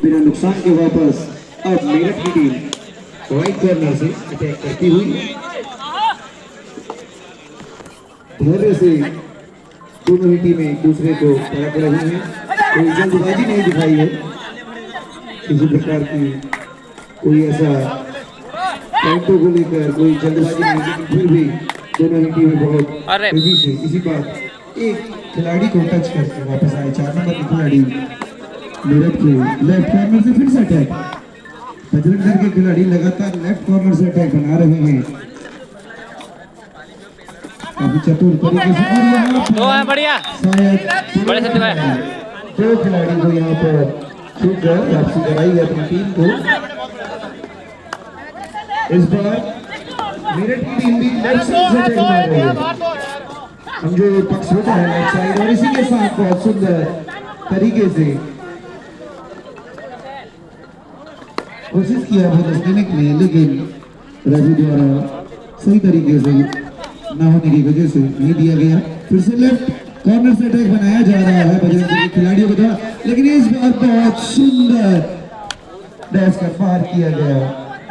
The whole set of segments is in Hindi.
बिना नुकसान के वापस। अब मेरठ की टीम राइट कॉर्नर से अटैक करती हुई धैर्य से दोनों ही टीमें एक दूसरे को परख रही हैं। कोई जल्दबाजी नहीं दिखाई है किसी प्रकार की, कोई ऐसा पॉइंटों को लेकर कोई जल्दबाजी नहीं, लेकिन फिर भी दोनों ही टीमें बहुत तेजी से इसी बात एक खिलाड़ी को टच करके वापस आए। 4 नंबर की खिलाड़ी मेरठ के लेफ्ट कॉर्नर से फिर से अटैक। बजरंग दल के खिलाड़ी लगातार लेफ्ट कॉर्नर से अटैक बना रहे हैं काफी चतुर तरीके से। दो है बढ़िया, बड़े से दिवाए 2 खिलाड़ी को यहाँ पर छूकर वापसी कराई है अपनी टीम को। इस बार मेरठ की टीम भी लेफ्ट साइड से अटैक मार रही है। हम जो पक्ष होता है लेफ्ट साइड, और इसी के साथ बहुत सुंदर तरीके से कोशिश किया बोनस देने के लिए, लेकिन रवि द्वारा सही तरीके से ना होने की वजह से नहीं दिया गया। फिर से लेफ्ट कॉर्नर से अटैक बनाया जा रहा है बजरंग दल के खिलाड़ियों को द्वारा, लेकिन इस बार बहुत सुंदर डैश कर पार किया गया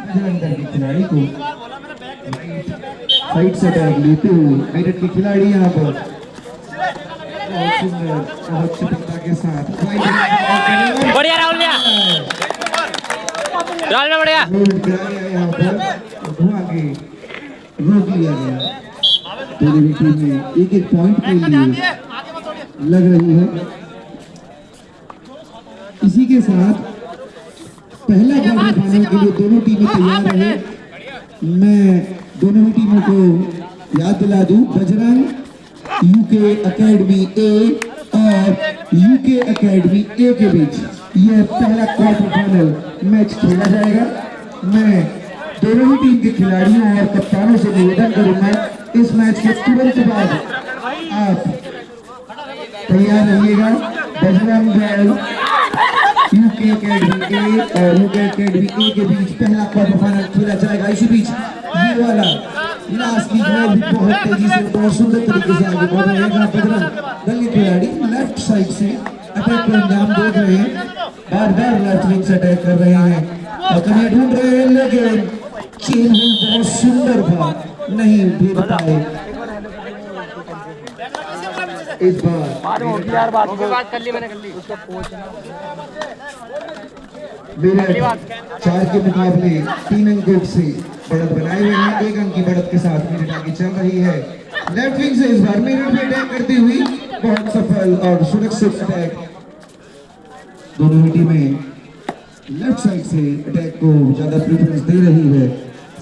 बजरंग दल के खिलाड़ी को। साइड से अटैक लेते हुए मेरठ के खिलाड़ी यहाँ पर बहुत सुंदर बहुत चतुरता के साथ बढ़िया राहुल भैया, राहुल में बढ़िया यहाँ पर धुआं के रोक लिया गया। दोनों ही टीमें एक पॉइंट के लिए लग रही है। इसी के साथ पहला क्वार्टर फाइनल के लिए दोनों टीमें तैयार रहे। मैं दोनों ही टीमों को याद दिला दूं, बजरंग यूके एकेडमी ए और यूके एकेडमी ए के बीच यह पहला क्वार्टर फाइनल मैच खेला जाएगा। मैं दोनों ही टीम के खिलाड़ियों और कप्तानों से निवेदन करूंगा, इस मैच के तुरंत बाद आप तैयार रहिएगा। बजरंग दल यूके एकेडमी ए और यूके एकेडमी ए के बीच पहला क्वार्टर फाइनल खेला जाएगा। इसी बीच ये वाला लास्ट लीग में भी बहुत तेजी से बहुत सुंदर तरीके से आगे बढ़ रहे हैं। बजरंग दल के खिलाड़ी लेफ्ट साइड से अटैक को अंजाम दे रहे हैं, बार बार लेफ्ट विंग से अटैक कर रहे हैं और कहीं ढूंढ रहे हैं, लेकिन चेन बहुत सुंदर था, नहीं भेद पाए। इस बार बात कर ली मैंने, मेरठ 4 के मुकाबले 3 अंकों से बढ़त बनाए हुए हैं। 1 अंक की बढ़त के साथ मेरठ आगे चल रही है। लेफ्ट विंग से इस बार मेरठ में अटैक करती हुई बहुत सफल और सुरक्षित अटैक। दोनों ही टीमें लेफ्ट साइड से अटैक को ज्यादा प्रेफरेंस दे रही है।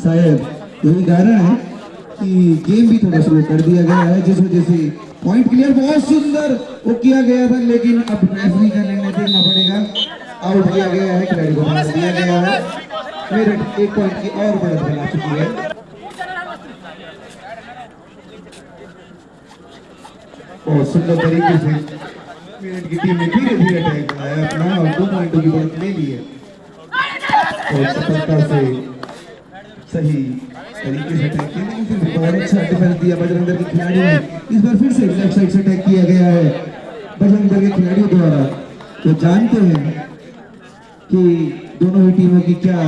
शायद यही कारण है कि गेम भी थोड़ा स्लो कर दिया गया है, जिस वजह से पॉइंट क्लियर बहुत सुंदर वो किया गया था, लेकिन अब रेफरी का निर्णय देखना पड़ेगा। आउट किया गया है, खिलाड़ी को मार दिया गया है। मेरठ 1 पॉइंट की और बढ़त बना चुकी है। बहुत सुंदर तरीके से मेरठ की टीम ने धीरे धीरे अटैक बनाया अपना और 2 पॉइंटों की बढ़त ले ली है। और सफलता से सही तरीके से अटैक किया, लेकिन फिर बहुत अच्छा डिफेंस दिया बजरंग दल के खिलाड़ियों ने। इस बार फिर से लेफ्ट साइड से अटैक किया गया है बजरंग दल के खिलाड़ियों द्वारा। तो जानते हैं कि दोनों ही टीमों की क्या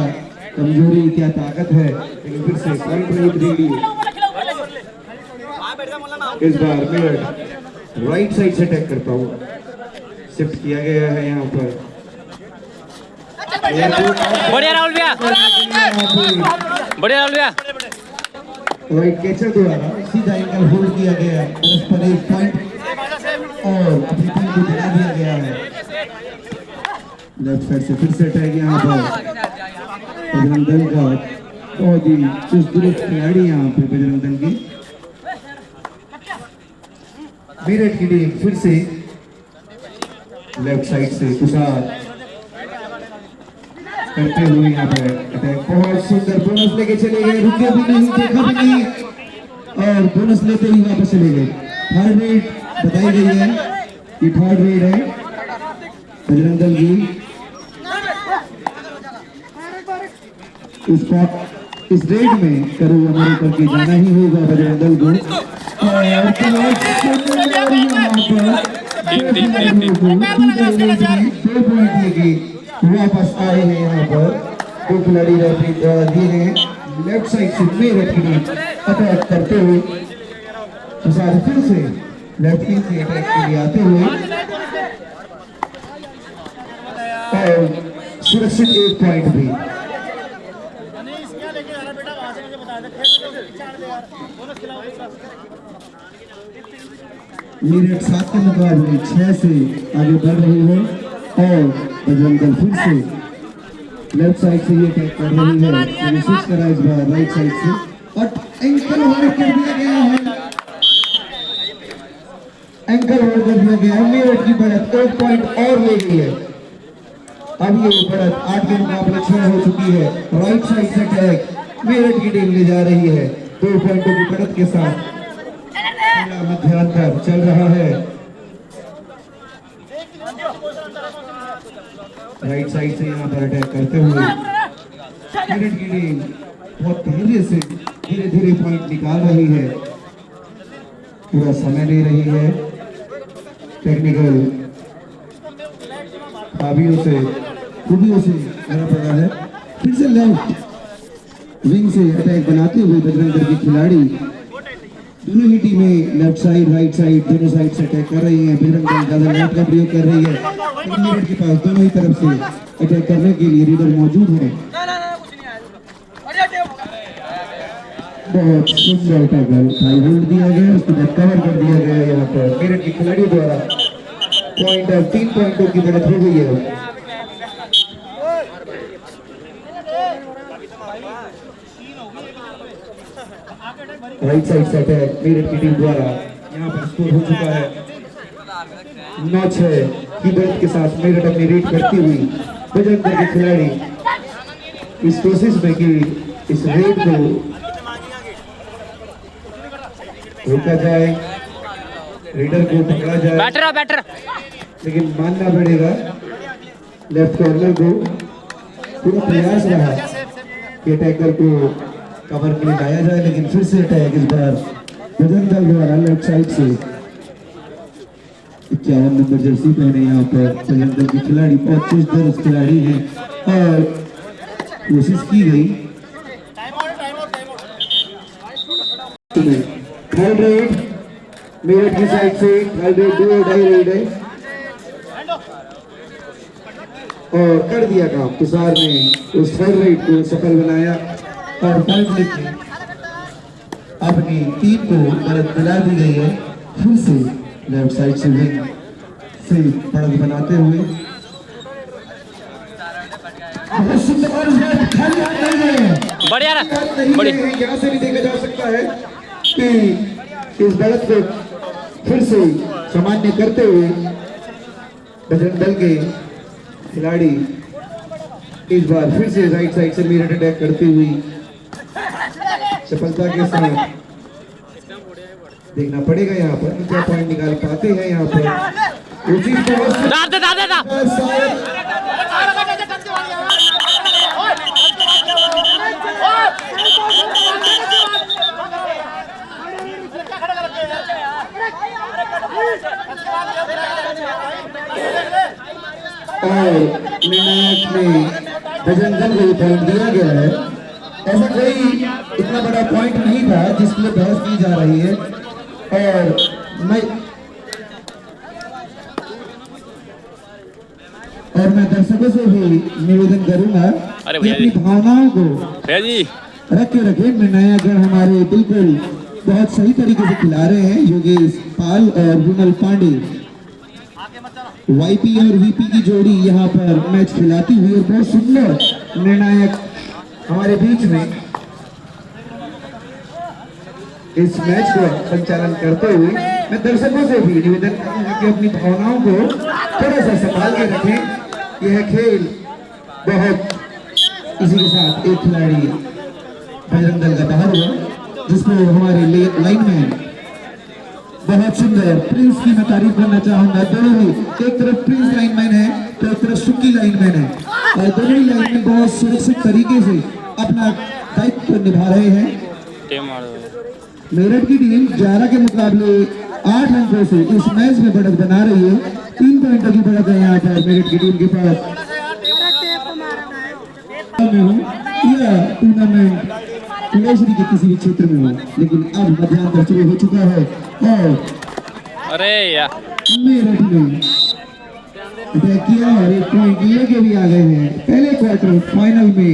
कमजोरी क्या ताकत है, लेकिन फिर से पॉइंट नहीं बदली। इस बार मेरठ राइट साइड से अटैक करता हुआ शिफ्ट किया गया है यहाँ पर। बढ़िया राहुल भैया, बढ़िया राहुल भैया। राइट कैचर द्वारा सीधा एंगल होल्ड किया गया, परस्पर 1 पॉइंट और अपनी टीम को दिला दिया गया है। लेफ्ट साइड से फिर से अटैक यहाँ पर बजरंग दल का बहुत ही चुस्त दुरुस्त खिलाड़ी यहाँ पे बजरंग दल की। मेरठ की टीम फिर से लेफ्ट साइड से तुषार करते हुए यहाँ पर अटैक, बहुत सुंदर बोनस लेके चले गए, रुके भी नहीं, देखा भी नहीं और बोनस लेते ही वापस चले गए। थर्ड रेड बताई गई है कि थर्ड रेड है बजरंग दल की। इस रेड में करो अमर करके जाना ही होगा बजरंग दल को। और वापस आए हैं यहाँ पर दो खिलाड़ी रेफरी द्वारा दिए गए हैं। लेफ्ट साइड से मेरठ की टीम अटैक करते हुए तुषार फिर से लेफ्ट विंग से अटैक के लिए आते हुए और सुरक्षित एक पॉइंट भी। मेरठ 7 के मुकाबले 6 से आगे बढ़ रही है और बजरंग दल फिर से लेफ्ट साइड से ये अटैक कर रही है। मैंने स्विच करा इस बार राइट साइड से और एंकल होल्ड कर दिया गया है। एंकल होल्ड कर दिया गया है। मेरठ की बढ़त 1 पॉइंट और ले गई है। अब ये बढ़त 8 के मुकाबले 6 हो चुकी है। राइट साइड से अटैक मेरठ की टीम ले जा रही है 2 पॉइंटों की बढ़त के साथ। मध्यांतर चल रहा है। राइट साइड से यहाँ पर अटैक करते हुए मेरठ की टीम बहुत धीरे धीरे पॉइंट निकाल रही है। पूरा समय ले रही है। टेक्निकल खूबियों से मेरा पता है। फिर से लेफ्ट विंग से अटैक बनाते हुए बजरंग दल के खिलाड़ी दोनों ही टीमें लेफ्ट साइड राइट साइड दोनों साइड से अटैक कर रही हैं। बजरंग दल ज्यादा नेट का प्रयोग कर रही है लेकिन मेरठ के पास दोनों ही तरफ से अटैक करने के लिए रीडर मौजूद है। बहुत सुंदर टैकल हाई होल्ड दिया गया, उसके बाद कवर कर दिया गया। यहाँ पर मेरठ के खिलाड़ियों द्वारा पॉइंट और 3 पॉइंटों की बढ़त हो गई है। राइट साइड से अटैक मेरठ की टीम द्वारा यहाँ पर स्कोर हो चुका है 9-6 की बढ़त के साथ। मेरठ अपनी रीड करती हुई बजरंग दल के खिलाड़ी इस कोशिश में कि इस रेड को रोका जाए, रीडर को पकड़ा जाए, बैटर लेकिन मानना पड़ेगा लेफ्ट कॉर्नर को पूरा प्रयास रहा कि अटैकर को कवर के लिए लाया जाए, लेकिन फिर से अटैक इस बार बजरंग दल द्वारा लेफ्ट साइड से। 51 नंबर जर्सी पहने यहाँ पर बजरंग दल के खिलाड़ी बहुत चुस्त खिलाड़ी हैं और कोशिश की गई। थर्ड रेड मेरठ की साइड से थर्ड रेड 2 रेड है और कर दिया काम। तुषार ने उस थर्ड रेड को सफल बनाया और पॉइंट लेके अपनी टीम को बढ़त दिला दी गई है। फिर से लेफ्ट साइड से विंग से बढ़त बनाते हुए बढ़िया यहाँ से भी देखा जा सकता है कि इस बढ़त को फिर से सामान्य करते हुए बजरंग दल के खिलाड़ी इस बार फिर से राइट साइड से मेरठ अटैक करती हुई सफलता के साथ। देखना पड़ेगा यहाँ पर क्या पॉइंट निकाल पाते हैं। यहाँ पर उसी और निर्णायक में बजरंग दल को पॉइंट दिया गया है। ऐसा कोई इतना बड़ा पॉइंट नहीं था जिसके लिए बहस की जा रही है और मैं दर्शकों से भी निवेदन करूंगा कि अपनी भावनाओं को रख के रखें। निर्णायकगण हमारे बिल्कुल बहुत सही तरीके से खिला रहे हैं। योगेश पाल और विमल पांडे वाईपी और वीपी की जोड़ी यहाँ पर मैच खिलाती हुई और बहुत सुंदर निर्णायक हमारे बीच में इस मैच को संचालन करते हुए मैं दर्शकों से भी निवेदन करूंगा कि अपनी भावनाओं को थोड़ा सा संभाल के रखें। यह खेल बहुत इसी के साथ एक खिलाड़ी बजरंग दल का बाहर हुआ जिसको हमारे लाइनमैन बहुत सुंदर प्रिंस की मैं तारीफ करना चाहूंगा। दोनों ही एक तरफ प्रिंस लाइनमैन है तो एक तरफ सुक्की लाइनमैन है और दोनों ही लाइनमैन बहुत सुरक्षित तरीके से अपना दायित्व निभा रहे हैं। मेरठ की टीम 11 के मुकाबले 8 अंकों से इस मैच में बढ़त बना रही है। 3 पॉइंटों की बढ़त है यहाँ पर मेरठ की टीम के पास। में हूँ या टूर्नामेंट कुलेश्वरी के किसी भी क्षेत्र में हूँ, लेकिन अब मध्यांतर शुरू हो चुका है और अरे यार मेरठ में अटैक किया और एक पॉइंट लेके भी आ गए हैं। पहले क्वार्टर फाइनल में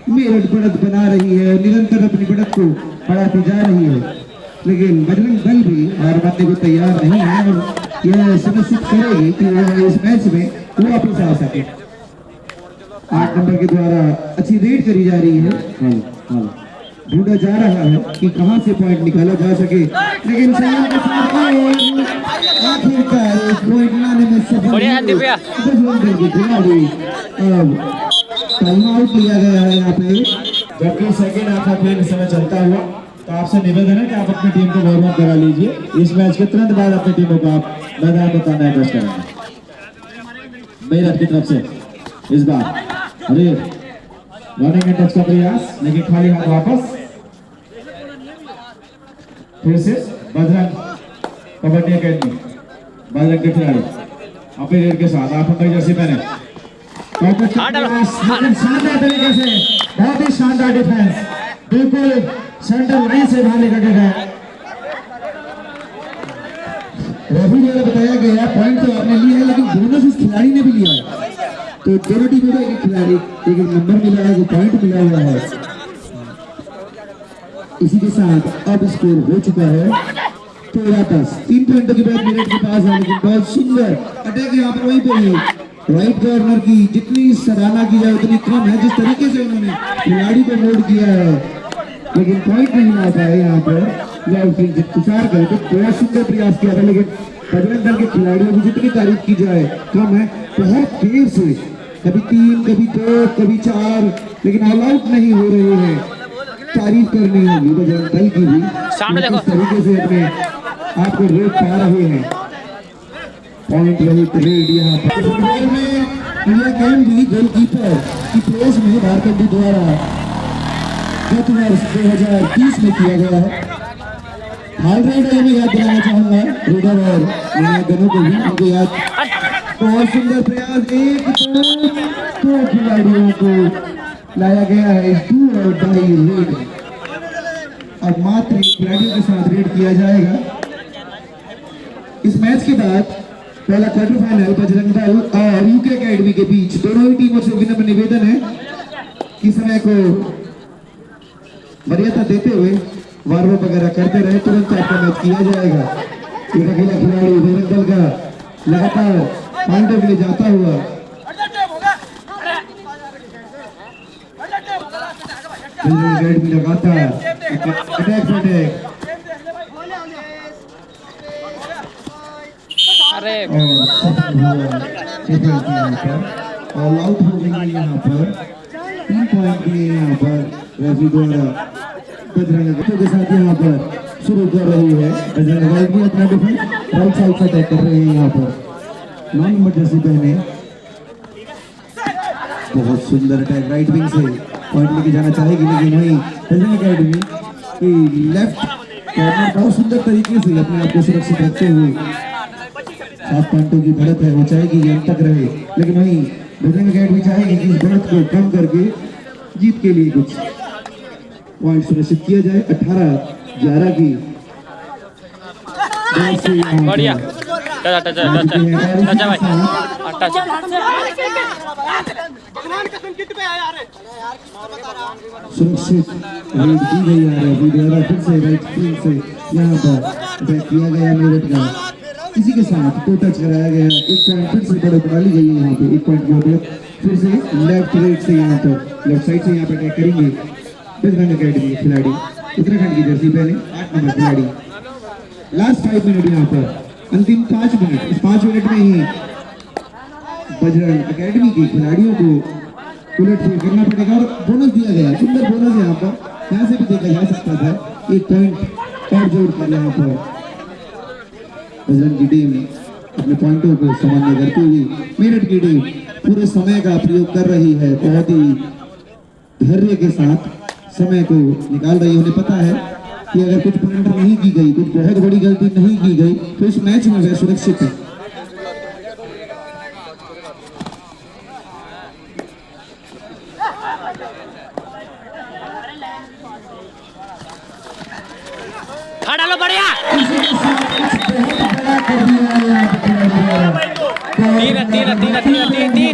मेरठ बढ़त बना रही है और निरंतर अपनी बढ़त को बढ़ाती जा रही है, लेकिन बजरंग दल भी हार मानने को तैयार नहीं है और यह सुनिश्चित करेगी कि वह इस मैच में वापस आ सके। 8 नंबर के द्वारा अच्छी रेड करी जा रही है, ढूंढा जा रहा है कि कहां से पॉइंट निकाला जा सके, लेकिन संयम के साथ आखिरकार एक पॉइंट लाने में सफल बढ़िया है दिव्या। बजरंग दल के खिलाड़ी अब टाइम आउट लिया गया है यहाँ पे, जबकि सेकेंड हाफ का खेल समय चलता हुआ, तो आपसे निवेदन है कि आप अपनी टीम को वार्म अप करा लीजिए। इस मैच के तुरंत बाद अपनी टीमों को आप मैदान में उतारना है करेंगे। मेरठ की तरफ से इस बार अरे रनिंग एंड टच का प्रयास, लेकिन खाली हाथ वापस। फिर से बजरंग कबड्डी अकेडमी, बजरंग के खिलाड़ी अपने रेड के साथ 8 नंबर जर्सी पहने, शानदार तरीके से, बहुत ही शानदार डिफेंस, बिल्कुल सेंटर लाइन से बाहर निकल के गए। रेफरी द्वारा बताया गया पॉइंट तो आपने लिया है, लेकिन बोनस इस खिलाड़ी ने भी लिया है, तो दोनों टीमों को एक खिलाड़ी एक नंबर मिला है, जो पॉइंट मिला हुआ है। इसी के साथ अब स्कोर हो चुका है 13-10। 3 पॉइंटों के बाद मेरठ के पास है, लेकिन बहुत सुंदर अटैक यहाँ पर वहीं पे ही राइट कॉर्नर की जितनी सराहना की जाए उतनी कम है। जिस तरीके से उन्होंने खिलाड़ी को मोड़ किया है, लेकिन पॉइंट नहीं ला पाए यहाँ पर। तुषार करे तो बहुत सुंदर प्रयास किया था, लेकिन बजरंग दल के खिलाड़ियों की जितनी तारीफ की जाए कम है। बहुत देर से कभी 3 कभी 2 कभी 4, लेकिन ऑल आउट नहीं हो रहे हैं। तारीफ करनी होगी बजरंग दल की भी, किस तरीके से अपने आप को रोक पा रहे हैं। पॉइंट रही रेड यहाँ पर। फुटबॉल में यह गेम भी गोलकीपर की प्लेस में भारत द्वारा गत वर्ष 2020 में किया गया है। हाल रेड मैं याद दिलाना चाहूंगा रेडर और गनों को भी, उनको याद। बहुत सुंदर प्रयास, एक दो खिलाड़ियों को लाया गया है इस डू और डाई रेड। अब मात्र खिलाड़ियों के साथ रेड किया जाएगा। इस मैच के बाद पहला क्वार्टर फाइनल बजरंग दल और यूके अकेडमी के बीच। दोनों ही टीमों से विनम्र निवेदन है कि समय को मर्यादा देते हुए वार्म अप वगैरह करते रहे, तुरंत आपका मैच किया जाएगा। एक अकेला खिलाड़ी बजरंग दल का लगातार पॉइंटों के लिए जाता हुआ बजरंग अकेडमी लगातार अटैक पर अटैक। अरे ऑल आउट हो गई है यहाँ पर। 3 पॉइंट दिए यहाँ पर रेफरी द्वारा। बजरंग के साथ यहाँ पर शुरू कर रही है बजरंग दल भी अपना डिफेंस राइट साइड से अटैक कर रहे हैं यहाँ पर 9 नंबर जर्सी पहने। बहुत सुंदर अटैक राइट विंग से पॉइंट लेके जाना चाहेगी, लेकिन वहीं बजरंग अकेडमी की लेफ्ट कॉर्नर बहुत सुंदर तरीके से अपने आप को सुरक्षित रखते हुए 7 पॉइंटों की बढ़त है, वो चाहेगी ये अंत तक रहे, लेकिन वहीं बजरंग अकेडमी चाहेगी कि इस बढ़त को कम करके जीत के लिए कुछ पॉइंट सुनिश्चित किया जाए। 18-11 की बढ़िया सुरक्षित रेड दी गई है। फिर से राइट फील्ड से यहाँ पर अटैक किया गया मेरठ का। इसी के साथ टू टच कराया गया। 1 पॉइंट फिर से बढ़त डाली गई है यहाँ पे। 1 पॉइंट की बढ़त फिर से लेफ्ट राइट से यहाँ पर लेफ्ट साइड से यहाँ पे अटैक करेंगे बजरंग अकेडमी खिलाड़ी। उत्तराखंड की जर्सी पहने 8 नंबर खिलाड़ी। लास्ट 5 मिनट यहाँ पर, अंतिम 5 मिनट। इस 5 मिनट में ही बजरंग अकेडमी के खिलाड़ियों को उलटफेर करना पड़ेगा और बोनस दिया गया। सुंदर बोनस यहाँ पर, यहाँ से भी देखा जा सकता था। 1 पॉइंट और जोड़ कर यहाँ पर बजरंग की टीम अपने पॉइंटों को सामान्य करते हुए मेरठ की टीम पूरे समय का प्रयोग कर रही है। बहुत ही धैर्य के साथ समय को निकाल रही है। उन्हें पता है कि अगर कुछ ब्लंडर नहीं की गई, कुछ बहुत बड़ी गलती नहीं की गई, तो इस मैच में वह सुरक्षित है। डालो बढ़िया। इसी के साथ कुछ बहुत बड़ा कर दिया है यहाँ पे खिलाड़ी द्वारा।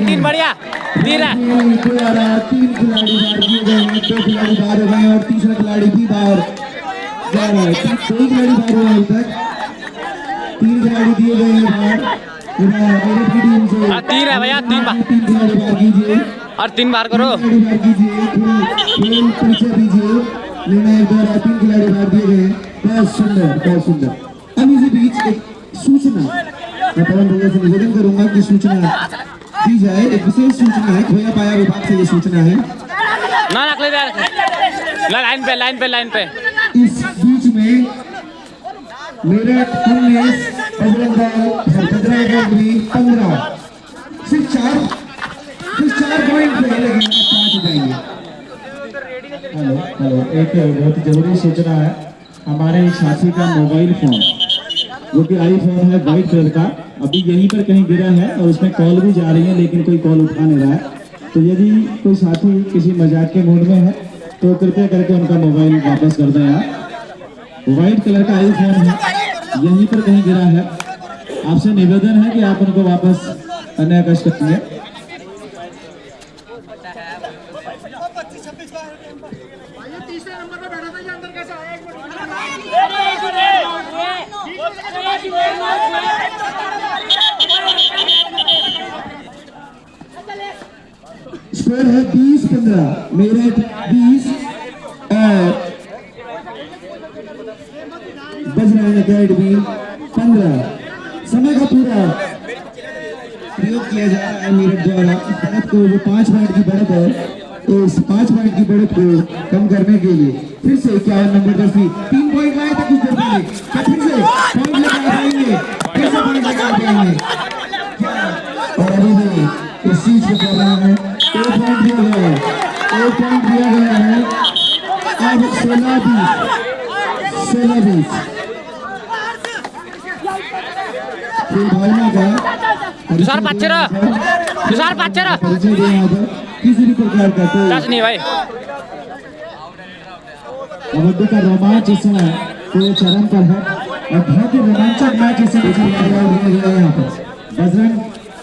तीन बढ़िया। तीन है। द्वारा 3 खिलाड़ी बाहर किए गए हैं, 2 खिलाड़ी बाहर हो गए हैं और तीसरा खिलाड़ी भी बाहर जा रहा है। 3 खिलाड़ी बाहर हुआ अभी तक, 3 खिलाड़ी दिए गए हैं बाहर। मेरठ की टीम से 3 है भैया, 3 खिलाड़ी बाहर कीजिए और 3 बार करो। खिलाड़ी बाहर कीजिए, खेल परिचय दीजिए। निर्णायक द्वारा 3 खिलाड़ी बाहर दिए गए हैं। बहुत सुंदर, बहुत सुंदर। अब इसी बीच एक सूचना मैं पवन भैया से निवेदन करूंगा कि सूचना दी जाए। एक विशेष सूचना है, खोया पाया विभाग से ये सूचना है। ना रख ले लाइन पे। इस बीच में मेरठ 19, बजरंग दल 15, सिर्फ 4 पॉइंट पे, लेकिन आप 5 हो जाएंगे। हेलो, एक बहुत जरूरी सूचना है। हमारे एक साथी का मोबाइल फोन, जो कि आईफोन है वाइट कलर का, अभी यहीं पर कहीं गिरा है और उसमें कॉल भी जा रही है, लेकिन कोई कॉल उठा नहीं रहा है। तो यदि कोई साथी किसी मजाक के मूड में है तो कृपया करके उनका मोबाइल वापस कर दें। आप वाइट कलर का आईफोन है, यहीं पर कहीं गिरा है। आपसे निवेदन है कि आप उनको वापस करने का कष्ट कीजिए। तीसरे नंबर पर बैठा था, ये अंदर कैसे आया? स्कोर है 20-15, मेरठ 20 और बजरंग अकेडमी 15। समय का पूरा प्रयोग किया जा रहा है मेरठ द्वारा बढ़त को, जो 5 पॉइंट की बढ़त है, इस 5 पॉइंट की बढ़त को कम करने के लिए फिर से 51 नंबर जर्सी 3 पॉइंट लाए थे कुछ देर पहले, क्या फिर से पॉइंट लेकर आएंगे? फिर से पॉइंट लेकर आएंगे और अभी भी इस चीज को कर रहे हैं। 1 पॉइंट दिया गया है, 1 पॉइंट दिया गया है। अब 16-20 भावना का तुषार पाचेरा परिचय दे यहाँ पर किसी भी प्रकार का कोई टच नहीं भाई। कबड्डी का रोमांच इस समय पूरे चरम पर है और बहुत ही रोमांचक मैच इस समय चल रहा है यहाँ पर। Bajrang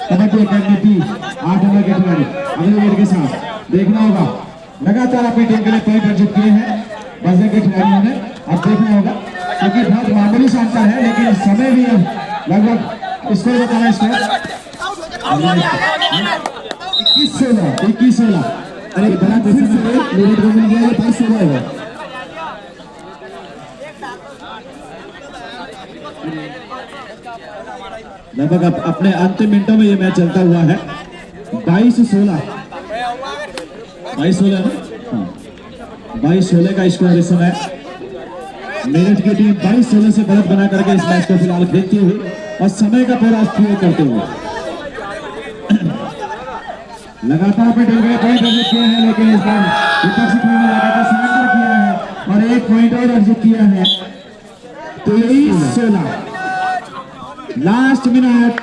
kabaddi academy team 8 number के खिलाड़ी अगले गेट के साथ देखना होगा। लगातार अपनी टीम के लिए पॉइंट अर्जित किए हैं बजरंग के खिलाड़ियों ने। अब देखना होगा क्योंकि बहुत मामूली सा अंतर है, लेकिन समय भी है लगभग स्कोर बताना। स्कोर 21-16। अरे बड़ा फिर से मेरठ को मिल गया, ये 22 हो जाएगा। लगभग अपने अंतिम मिनटों में ये मैच चलता हुआ है। 22-16 22-16 का स्कोर इस समय। मेरठ की टीम 22-16 से बढ़त बना करके इस मैच को फिलहाल खेलती हुई और समय का पूरा प्रयोग करते हुए लगातार अपने टीम के पॉइंट अर्जित किए हैं, लेकिन इस बार विपक्षी टीम ने लगातार सरेंडर किया है और 1 पॉइंट और अर्जित किया है। 23-16 लास्ट मिनट,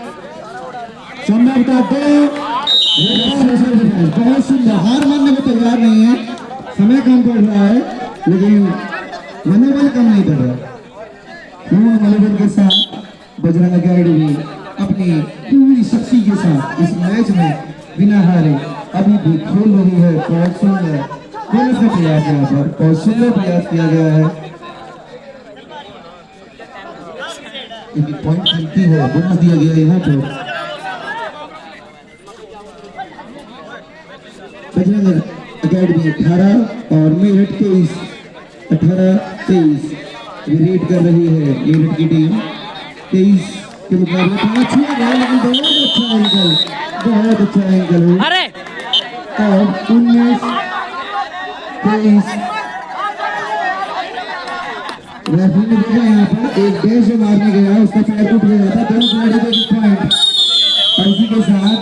संभवतः 2। बहुत सुंदर, हार मानने को तैयार नहीं है। समय कम पड़ रहा है, लेकिन मनोबल कम नहीं पड़ रहा। पूर्ण मनोबल के साथ बजरंग अकेडमी अपनी पूरी शक्ति के साथ इस मैच में बिना हारे अभी भी खेल रही है। बहुत सुंदर खेल का प्रयास यहाँ पर, बहुत सुंदर प्रयास किया गया है। पॉइंट मिलती है, बोनस दिया गया यहाँ पर। बजरंग अकेडमी 18 और मेरठ 23, 18-23 लीड कर रही है मेरठ की टीम। 23 के मुकाबले 5 हुआ गया, लेकिन बहुत अच्छा एंगल है। अरे और 19-23 रेफरी ने देखा यहाँ पर एक डैश जो मारने गया, उसका पैर टूट गया था। दोनों खिलाड़ी को 1 पॉइंट और इसी के साथ